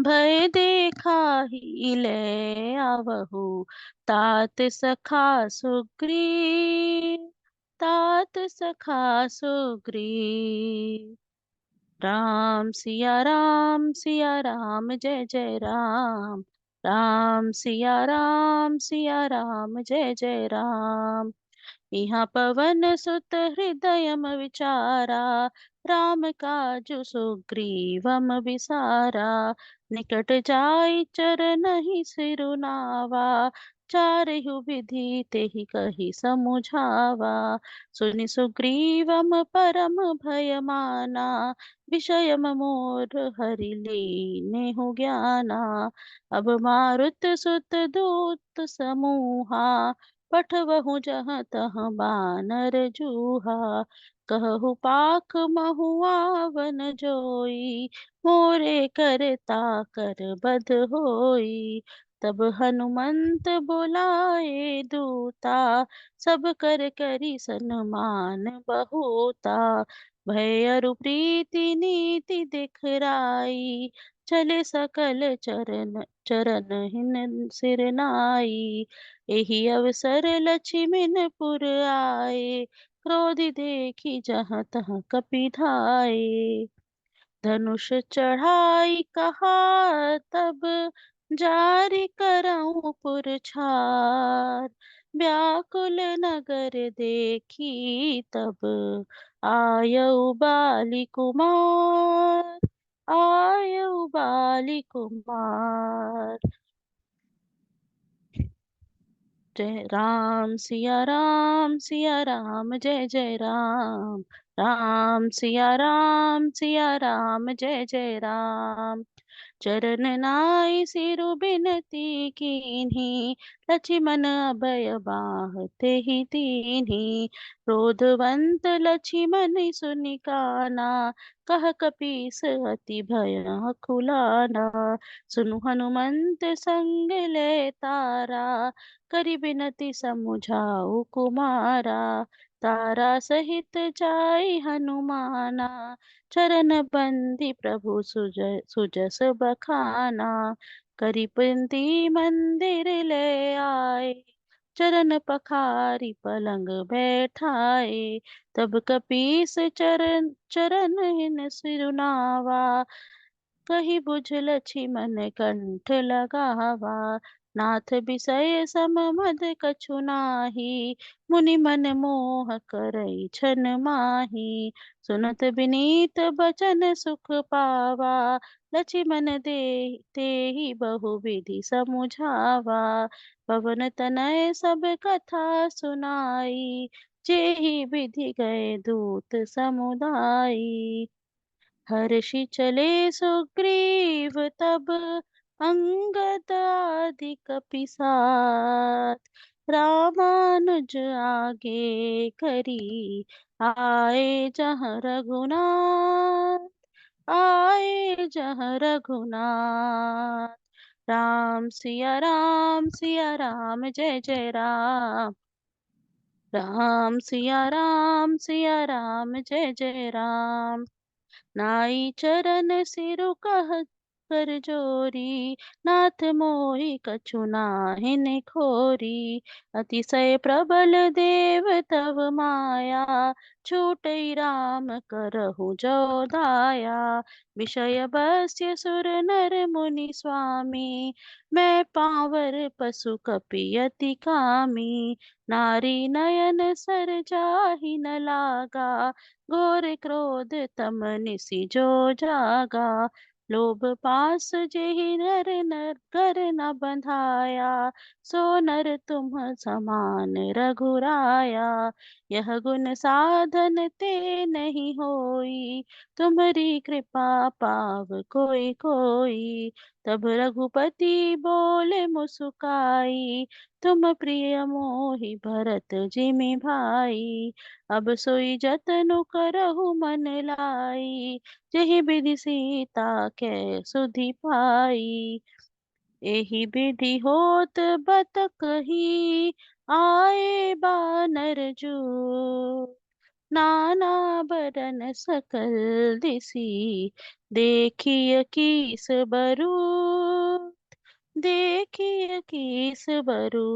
भय देखा ही ले आवहु, तात सखा सुग्रीव। तात सखा सुग्रीव। सिया राम जय जय राम। राम सिया राम जय जय राम। यहाँ पवन सुत हृदयम विचारा, राम काजु सुग्रीवम विसारा। निकट जाई चरनहि सिरुनावा, चारहु विधि तेहि कहि समुझावा। सुनि सुग्रीवम परम भय माना, विषयम मोर हरि लीन्हु ज्ञाना। अब मारुत सुत दूत समूहा, पठवहु जहाँ तहाँ बानर जूहा। कहु पाख महुआ वन जोई, मोरे करता कर बध होई। तब हनुमंत बुलाए दूता, सब कर करी सन्मान बहुता। भय अरु प्रीति नीति दिखराई, चले सकल चरण हिन सिर नाई। एहि अवसर लक्ष्मीन पुर आए, क्रोधि देखी जहाँ तहाँ कपि धाये। धनुष चढ़ाई कहा तब, जारि करऊं पुरछार। व्याकुल नगर देखी तब, आयऊ बाली कुमार। आयऊ बाली कुमार। सिया राम जय जय राम। सिया राम जय जय राम। चरण नाई सिरु बिनती कीन्ही, लक्ष्मण अभय बाहते ही दीन्ही। क्रोधवंत लक्ष्मण सुनि काना, कह कपीस अति भयाकुलाना। सुनु हनुमंत संग ले तारा, करि बिनति समुझाऊ कुमारा। तारा सहित जाई हनुमाना, चरण बंदी प्रभु सुजस बखाना। करि बिनती मंदिर ले आए, चरण पखारी पलंग बैठाए। तब कपीस चरण चरण हिन सिरुनावा, कही बुझ लक्ष्मण कंठ लगावा। नाथ बिसय सम मद कछु नाही, मुनि मन मोह करई छन माही। सुनत बिनीत बचन सुख पावा, लक्ष्मण दे तेहि बहु विधि समुझावा। पवन तनय सब कथा सुनाई, जेहि विधि गए दूत समुदाई। हर्षि चले सुग्रीव तब, अंगद आदि कपि साथ। रामानुज आगे करी, आए जहाँ रघुनाथ। आए जहाँ रघुनाथ। सिया राम जय जय राम। सिया राम जय जय राम। नाई चरण सिरु कर जोरी, नाथ मोहि कछु नाहिन खोरी। अतिशय प्रबल देव तव माया, छूटई राम करहु जो दाया। विषय बस्य सुर नर मुनि स्वामी, मैं पावर पशु कपियति कामी। नारी नयन सर जाहि न लागा, घोर क्रोध तम निसि जो जागा। लोभ पास जेहि नर नर कर न बंधाया, सो नर तुम समान रघुराया। यह गुण साधन ते नहीं होई, तुम्हारी कृपा पाव कोई कोई। तब रघुपति बोले मुस्काई, तुम प्रिय मोहि भरत जिमि भाई। अब सोई जतनु करहु मन लाई, जेहि विधि सीता कै सुधि पाई। एहि विधि होत बत कही, आए बानर जो। नाना बरन सकल दिसी, देखिय कीस बरू, देखिय कीस बरू।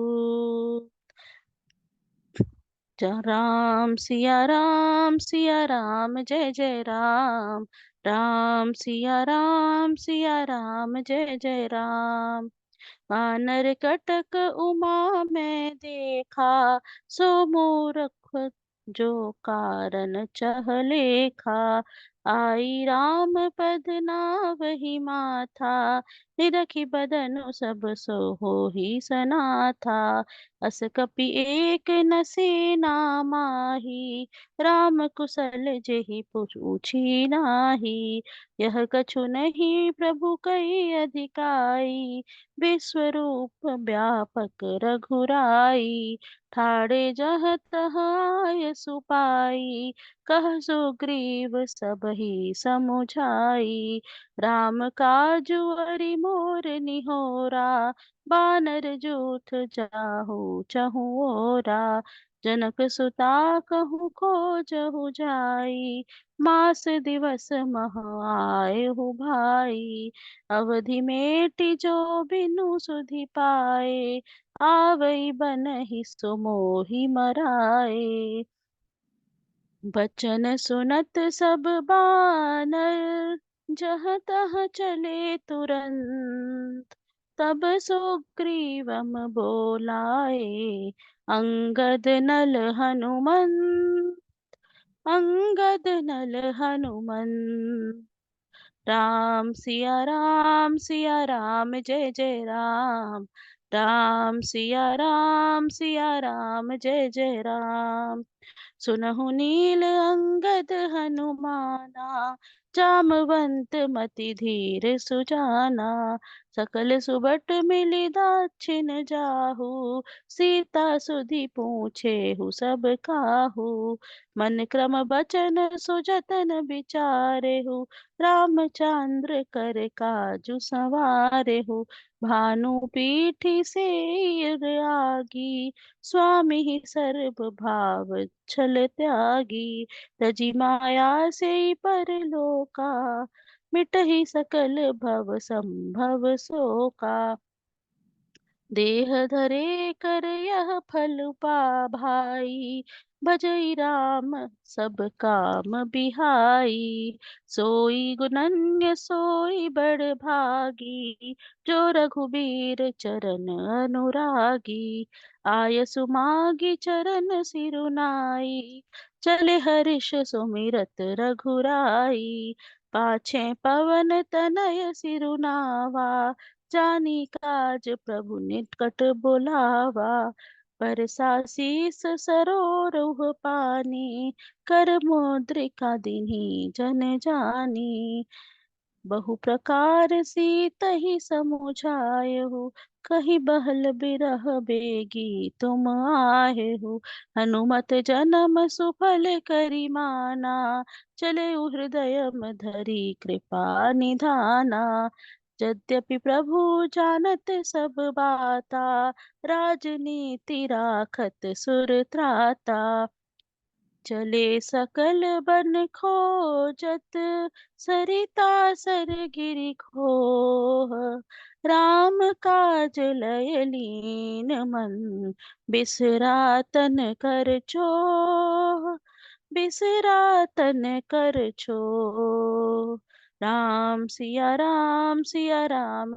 राम सिया राम जय जय राम। राम सिया राम जय जय राम। वानर कटक उमा मैं देखा, सो मूरख जो कारण चह लेखा। आई राम पद नावहि माथा, निरखि बदनु सब सो होहि सनाथा। अस कपि एक न सेना माही, राम कुशल जेहि पूछी नाही। यह कछु नहीं प्रभु कई अधिकाई, विश्वरूप व्यापक रघुराई। ठाड़े जहाँ तहाँ आय सुपाई, कह सुग्रीव सबहि समुझाई। राम काजु अरि मोर निहोरा, बानर जूथ जाहु चहु ओरा। जनक सुता कहूँ खोजहु जाई, मास दिवस मह आयहु भाई। अवधि मेटि जो बिनु सुधि पाए, आवै बनहि सो मोहि मराए। बचन सुनत सब बानर, जहाँ तहाँ चले तुरंत। तब सुग्रीवम बोलाए, अंगद नल हनुमंत, अंगद नल हनुमंत। सिया राम जय जय राम। सिया राम जय जय राम। सुनहु नील अंगद हनुमाना, जामवंत मति धीर सुजाना। सकल सुबट मिली दाछिन जाहू, सीता सुधि पूछेहु सब काहू। मन क्रम बचन सुजतन बिचारेहु, रामचंद्र कर काजु संवारेहु। भानु पीठी सेर आगी, स्वामी सर्व भाव छल त्यागी। तजी माया से परलोका, मिटहि सकल भव संभव शोका। देह धरे कर यह फल भाई, भजई राम सब काम बिहाई। सोई गुणन्य सोई बड़ भागी, जो रघुबीर चरण अनुरागी। आय सुमागी चरण सिरुनाई, चले हर्ष सुमिरत रघुराई। पाछे पवन तनय सिरुनावा, जानी काज प्रभु निकट बुलावा। बरसा शीस सरोरुह पानी, कर मुद्रिका दीन्ही जन जानी। बहु प्रकार सीतहि समुझायहु, कहीं बहल बिरह बेगी तुम आहेहु। हनुमत जन्म सुफल करी माना, चले हृदय में धरी कृपा निधाना। यद्यपि प्रभु जानत सब बाता, राजनीति राखत सुर त्राता। चले सकल बन खोजत, सरिता सर गिरि खोह। राम काज लय लीन मन, बिसरा तन कर छोह। बिसरा तन कर छोह। राम सिया राम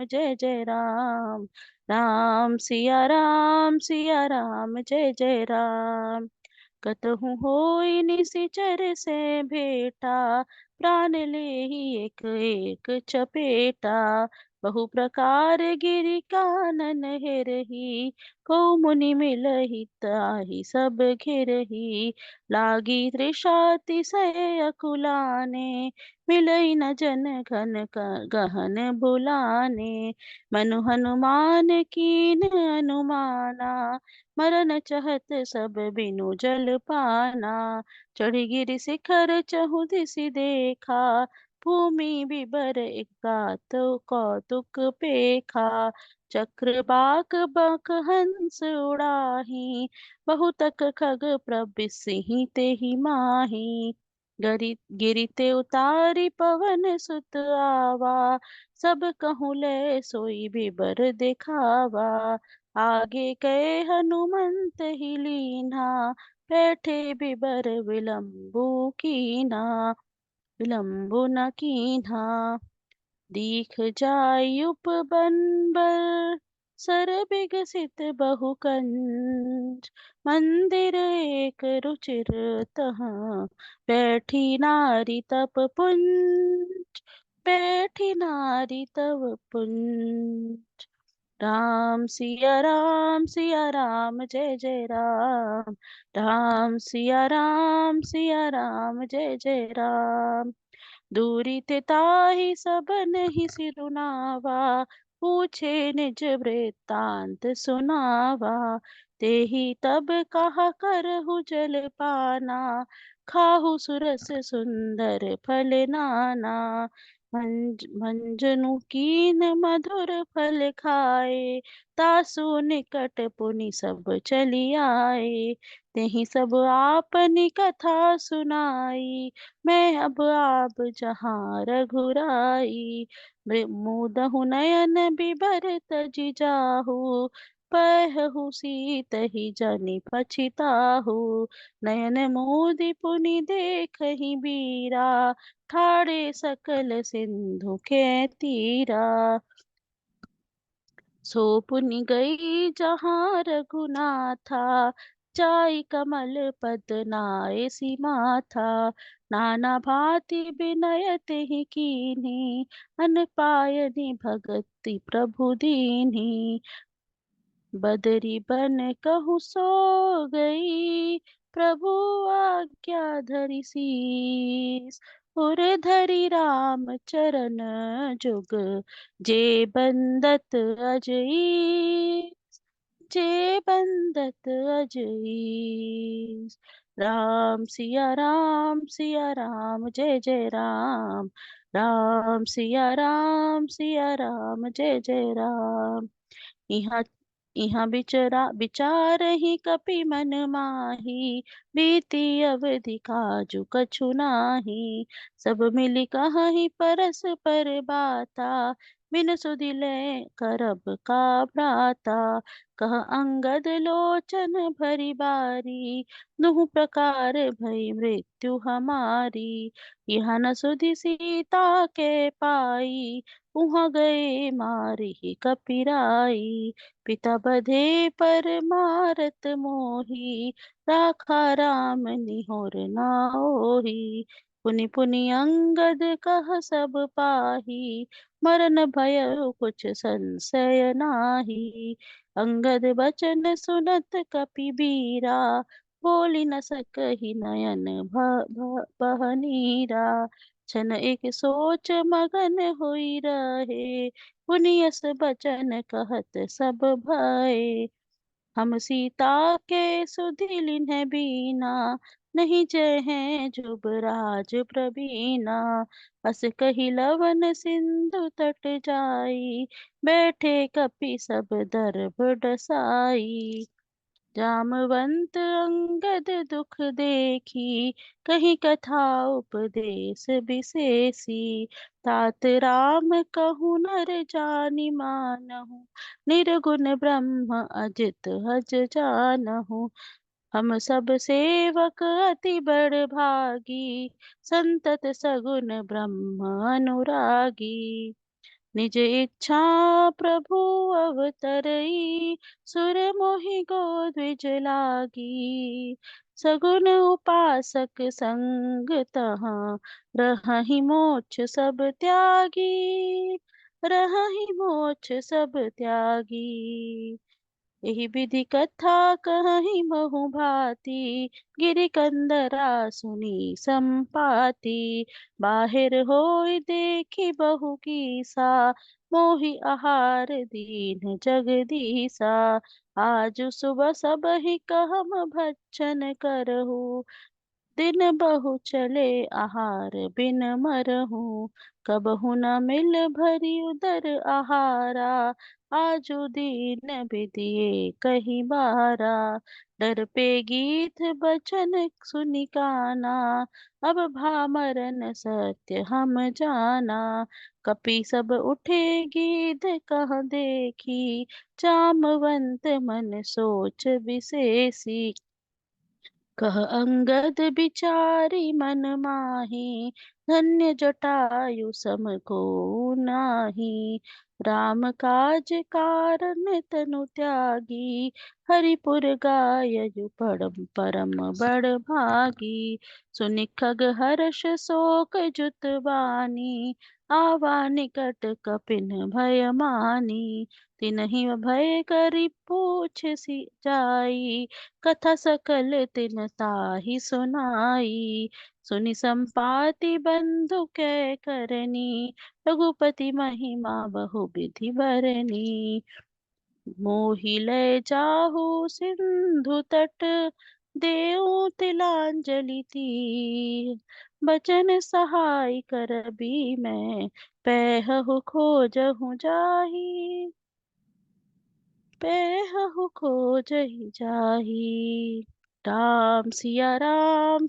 जय जय राम। सिया राम जय जय राम। कतहु होई निशिचर से भेटा, प्राण लेहि एक एक चपेटा। बहु प्रकार गिरि कानन हेरही, को मुनि मिलहि ताहि सब घेरही। लागी तृषा तिसय अकुलाने, मिलई न जन घन गहन बुलाने। मनु हनुमान कीन अनुमाना, मरन चहत सब बिनु जल पाना। चढ़ी गिरि शिखर चहु दिसि देखा, भूमि बिबर एकात कौतुक पेखा। चक्रवाक बक हंस उड़ाही, बहुतक खग प्रबिसिहि तेहि माही। गिरि ते उतारी पवन सुत आवा, सब कहूँ ले सोई बिबर दिखावा। आगे गए हनुमंत ही लीन्हा, बैठे बिबर विलंबु कीन्हा। विलंबु न कीन्हा। दीख जाय उपबन बर, सर बिगसित बहु कंज। मंदिर एक रुचिर तहाँ, बैठी नारी तप पुंज। बैठी नारी तप पुंज। सिया राम जय जय राम। सिया राम जय जय राम। दूरी ते ताहि सब नहीं सिरुनावा, पूछे निज वृत्तांत सुनावा। तेहि तब कहा करहु जल पाना, खाहु सुरस सुंदर फल नाना। मंजनु कीन मधुर फल खाए, तासु निकट पुनि सब चली आए। तेहि सब आपनी कथा सुनाई, मैं अब आप जहाँ रघुराई। मुदहु नयन बिबर तजि जाहु, पहु सीत ही जनि पछिताहु। नयन मोदि पुनि देखहि बीरा, ठाड़े सकल सिंधु के तीरा। सो पुनि गई जहाँ रघुनाथा, जाई कमल पद नाय सी माथा। नाना भांति बिनय तिहि कीन्ही, अन पायनि भगति प्रभु दीन्ही। बदरी बन कहु सो गई, प्रभु आज्ञा धरि सीस। उर धरि राम चरण जुग, जे बंदत अजईस। जे बंदत अजईस। सिया राम जय जय राम। सिया राम जय जय राम। यहाँ यहाँ विचार ही कपि मन माही, बीती अवधि काजु कछु नाही। सब मिली कहीं परस्पर बाता, बिन सुधिले करब का भ्राता। कह अंगद लोचन भरी बारी, दुहु प्रकार भई मृत्यु हमारी। यहाँ न सुधि सीता के पाई, उहाँ गए मारी कपिराई। पिता बधे पर मारत मोही, राखा राम निहोर नाओही। पुनि पुनि अंगद कह सब पाही, मरन भय कुछ संशय नाही। अंगद बचन सुनत कपि बीरा, बोली न सकहि नयन बह नीरा। छन एक सोच मगन होई रहे, पुनियस बचन कहत सब भय। हम सीता के सुधिलिन्ह बीना, नहीं जय हैं जुबराज प्रवीना। अस कही लवन सिंधु तट जाई, बैठे कपि सब दर्भ डसाई। जामवंत अंगद दुख देखी, कहीं कथा उपदेश बिसेसी। तात राम कहूँ नर जानि मानहु, निर्गुण ब्रह्म अजित हज जानहु। हम सब सेवक अति बड़ भागी, संतत सगुन ब्रह्म अनुरागी। निज इच्छा प्रभु अवतरई, सुर मोहि को द्विज लागी। सगुन उपासक संग तहाँ, रहहि मोक्ष सब त्यागी। रहहि मोक्ष सब त्यागी। एहि विधि कथा कहीं बहु भांति, गिरि कंदरा सुनी संपाति। बाहिर होय देखी बहु कीसा, मोहि आहार दीन जगदीसा। आज सुबह सबहि कहम भक्षण करहु, दिन बहु चले आहार बिन मरहु। कबहु न मिल भरी उदर आहारा, आजु दीन बिदिए कही बारा। डर पे गीत बचन सुनि काना, अब भामरन सत्य हम जाना। कपि सब उठे गीध कह देखी, जामवंत मन सोच विशेषी। कह अंगद बिचारी मन माही, धन्य जटायु सम को नाही। राम काज कारण तनु त्यागी, हरिपुर गायु परम परम बड़ भागी। सुनि खग हर्ष शोक जुत बानी, आवा निकट कपिन भय मानी। तिन्हि भय करि पूछ सी जाई, कथा सकल तिन ताहि सुनाई। सुनि संपाति बंधु कै करनी, रघुपति महिमा बहु विधि बरनी। मोहि लय जाहु सिंधु तट, देऊ तिलांजलि तीर। बचन सहाय करबी मैं, पैहु खोजहु जाही। पेहु खोजहि जाही। सिया राम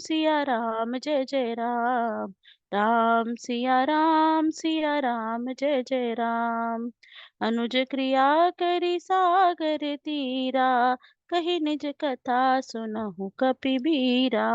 जय जय राम। सिया राम जय जय राम। अनुज क्रिया करी सागर तीरा, कही निज कथा सुनहु कपिबीरा।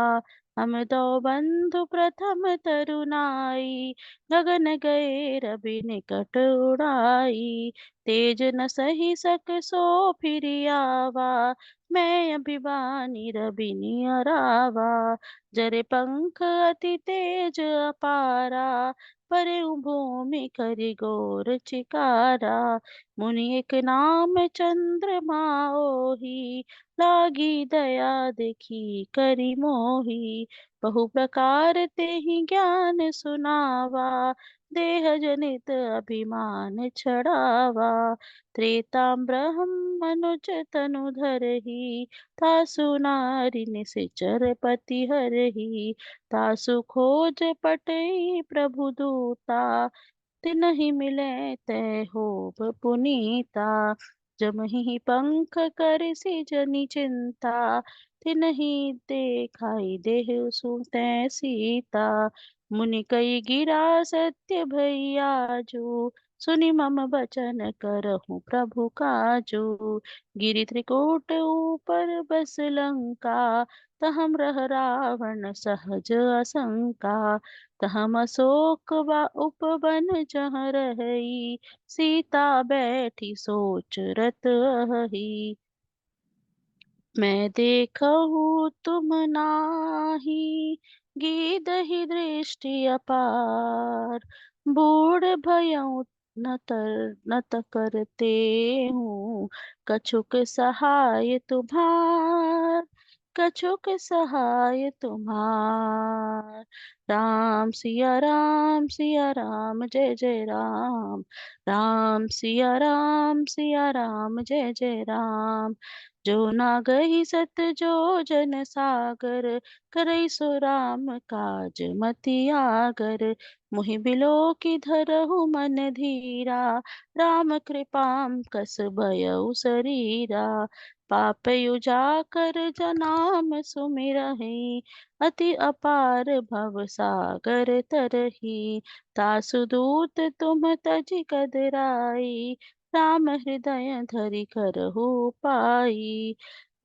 हम दो बंधु प्रथम तरुनाई, गगन गए रवि निकट उड़ाई। तेज न सही सक सो फिरि आवा, मैं अभिमानी रबिनी अरावा। जरे पंख अति तेज अपारा, परे भूमि करि घोर चिकारा। मुनि एक नाम चंद्रमा ओहि, लागी दया देखी करि मोहि। बहु प्रकार तेहि ज्ञान सुनावा, देह जनित अभिमान छड़ावा। त्रेतां ब्रह्म मनुज तनु धरहि, तासु नारि निशिचर पति हरहि। तासु खोज पटई प्रभु दूता, तिनहि मिलै तै होब पुनीता। जमहि पंख कर सिजनि चिंता, तिनहि देखाई देहु सुतै सीता। मुनि कई गिरा सत्य भई आजू, सुनि मम बचन करहु प्रभु काजू। गिरि त्रिकूट ऊपर बस लंका, तहम रह रावण सहज आशंका। तहम अशोक उपवन जहाँ रहई, सीता बैठी सोच रत अहि। मैं देखहु तुम नाही, गीधहि दृष्टि अपार। बूढ़ भयउ न त करते हूँ, कछुक सहाय तुम्हार। कछुक सहाय तुम्हार। सिया राम जय जय राम। सिया राम जय जय राम। जो नागहि सत जो जन सागर, करई सो राम काज मति आगर। मुहि बिलो की धरहु मन धीरा, राम कृपाम कस भयउ शरीरा। पापयु जाकर जनाम सुमिरहि, अति अपार भव सागर तरही। तासु दूत तुम तजि कदराई, राम हृदय धरि करहु पाई।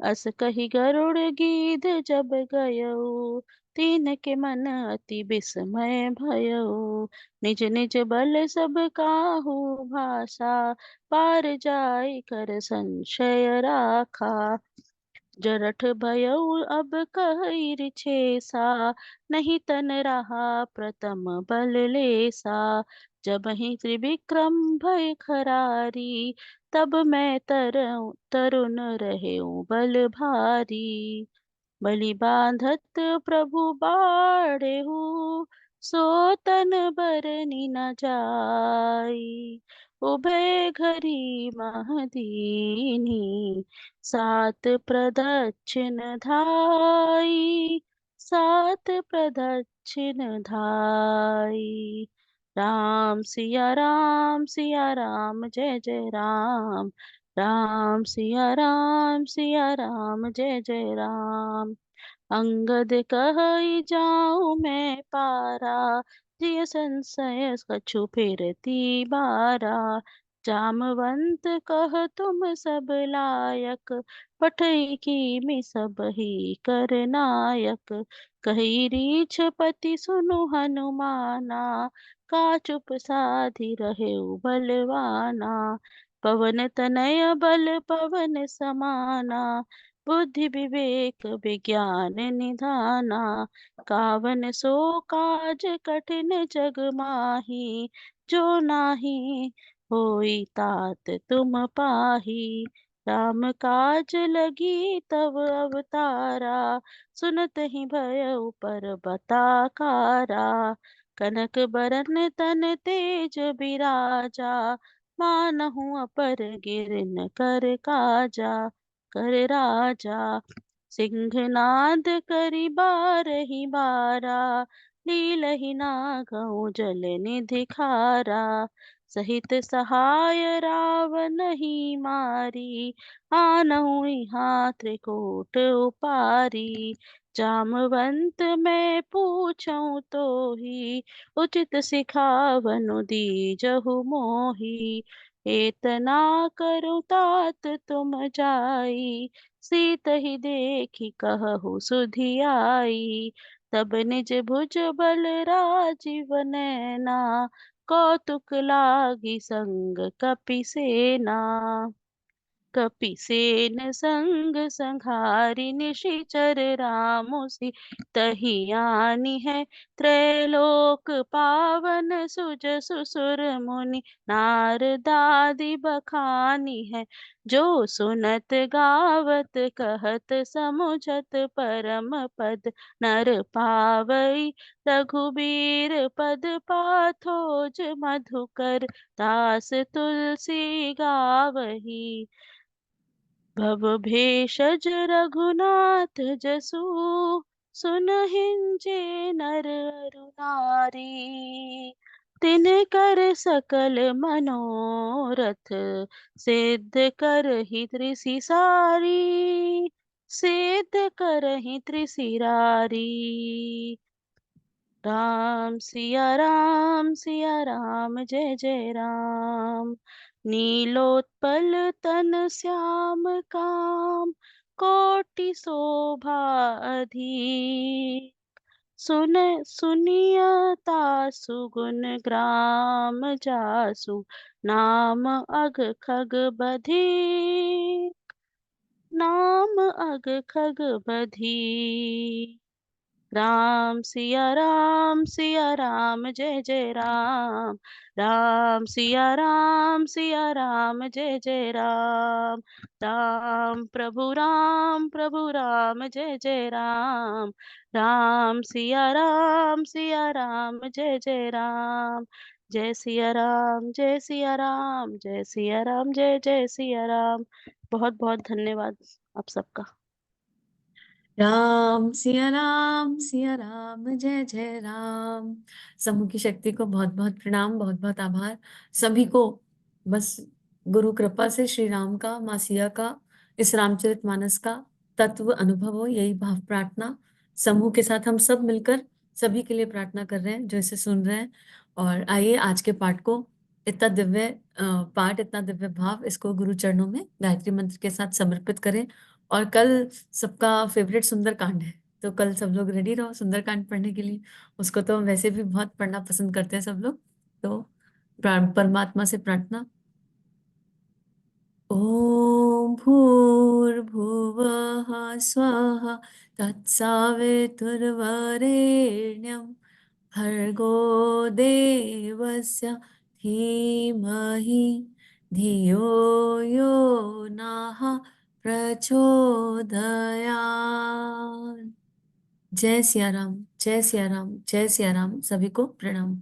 अस कही गरुड़ गीध जब गयऊ, तीन के मन अति विस्मय भयऊ। निज निज बल सब काहू भाषा, पार जाय कर संशय राखा। जरठ भयउ अब कही रिछेसा, नहीं तन रहा प्रथम बल लेसा। जबहि त्रिविक्रम भय खरारी, तब मैं तरुण रहूं बल भारी। बलि बांधत प्रभु बाढ़हु, सो तन बरनि न जाई। उभय घरी महदीनी, सात प्रदक्षिण धाई। सात प्रदक्षिण धाई। राम सिया राम जय जय राम। सिया राम जय जय राम। अंगद कहि जाऊं मैं पारा, जिय संशय कछु फिरती बारा। जामवंत कह तुम सब लायक, पठई की सब ही कर नायक। कही रीछ पति सुनु हनुमाना, का चुप साधि रहे बलवाना। पवन तनय बल पवन समाना, बुद्धि विवेक विज्ञान निधाना। कावन सो काज कठिन जग माही, जो नाही होई तात तुम पाही। राम काज लगी तब अवतारा, सुनत ही भयउ परबताकारा। कनक बरन तन तेज बिराजा, मानहु अपर गिर न कर काजा। कर राजा सिंहनाद करि बारहि बारा, लीलहि नागहु जल निधि खारा। सहित सहाय रावनहि मारी, आनहु इहाँ त्रिकूट उपारी। जामवंत मैं पूछऊं तो ही, उचित सिखावनु दीजहु मोहि। एतना करो तात तुम जाई, सीत ही देखी कहु सुधियाई। तब निज भुज बल राजीव नैना, कौतुक लागी संग कपि सेन संग संघारी। निशिचर रामु तही आनी है, त्रैलोक पावन सुज सुसुर मुनि नारदादि बखानी है। जो सुनत गावत कहत समुझत परम पद, नर पावई रघुबीर पद। पाथोज मधुकर दास तुलसी गावही। भव भेषज रघुनाथ जसु, सुनहिंजे नर अरु नारी। तिनकर सकल मनोरथ, सिद्ध करहि सिद्ध करहि त्रिसिरारी। सिया राम जय जय राम। नीलोत्पल तन श्याम काम, कोटि शोभा अधिक। सुनियता सुगुन ग्राम जासु, नाम अग खग बधी। सिया राम जय जय राम। सिया राम जय जय राम। प्रभु राम जय जय राम। सिया राम जय जय राम। जय सिया राम जय सिया राम जय सिया राम जय जय सिया राम। बहुत बहुत धन्यवाद आप सबका। राम सिया राम, सिया राम, जय जय राम। समूह की शक्ति को बहुत बहुत प्रणाम, बहुत बहुत आभार सभी को। बस गुरु कृपा से श्री राम का, माँ सिया का, इस रामचरितमानस का तत्व अनुभव हो, यही भाव प्रार्थना समूह के साथ हम सब मिलकर सभी के लिए प्रार्थना कर रहे हैं जो इसे सुन रहे हैं। और आइए आज के पाठ को, इतना दिव्य पाठ, इतना दिव्य भाव, इसको गुरु चरणों में गायत्री मंत्र के साथ समर्पित करें। और कल सबका फेवरेट सुंदरकांड है, तो कल सब लोग रेडी रहो सुंदरकांड पढ़ने के लिए। उसको तो वैसे भी बहुत पढ़ना पसंद करते हैं सब लोग। तो परमात्मा से प्रार्थना। ओम भूर्भुवः स्वः तत्सवितुर्वरेण्यं भर्गो देवस्य धीमहि धियो यो नः प्रचोदयात्। जय सिया राम, जय सिया राम, जय सिया राम। सभी को प्रणाम।